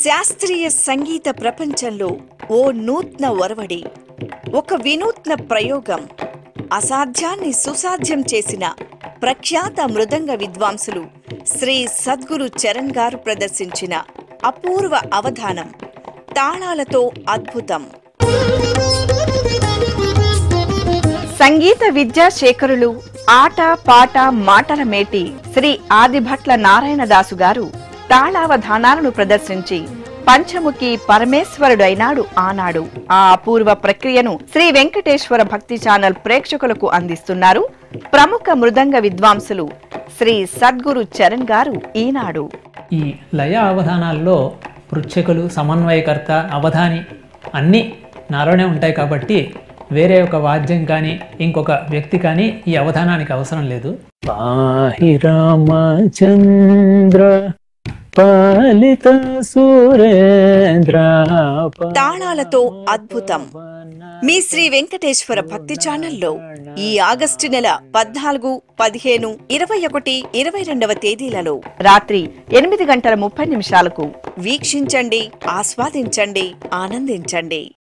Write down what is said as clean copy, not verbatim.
శాస్త్రీయ సంగీత ప్రపంచంలో ఓ నూత్న ఒరవడి, ఒక వినూత్న ప్రయోగం, అసాధ్యాన్ని సుసాధ్యం చేసిన ప్రఖ్యాత మృదంగ విద్వాంసులు శ్రీ సద్గురు చరణ్ గారు ప్రదర్శించిన అపూర్వ అవధానం తాళాలతో అద్భుతం. సంగీత విద్యా శేఖరులు, ఆట పాట మాటల మేటి శ్రీ ఆదిభట్ల నారాయణదాసు గారు తాళావధానాలను ప్రదర్శించి పంచముఖి పరమేశ్వరుడైనాడు ఆనాడు. ఆ అపూర్వ ప్రక్రియను శ్రీ వెంకటేశ్వర భక్తి ఛానల్ ప్రేక్షకులకు అందిస్తున్నారు ప్రముఖ మృదంగ విద్వాంసులు శ్రీ సద్గురు చరణ్ గారు ఈనాడు. ఈ లయ అవధానాల్లో పృచ్ఛకులు, సమన్వయకర్త, అవధాని అన్నీ నాలోనే ఉంటాయి కాబట్టి వేరే ఒక వాద్యం కానీ ఇంకొక వ్యక్తి కానీ ఈ అవధానానికి అవసరం లేదు. పాహి రామచంద్ర పాలిత సురేంద్ర. తాళాలతో అద్భుతం మీ శ్రీ వెంకటేశ్వర భక్తి ఛానల్లో ఈ ఆగస్టు నెల 14, 15, 21, 22వ తేదీలలో రాత్రి 8:30 వీక్షించండి, ఆస్వాదించండి, ఆనందించండి.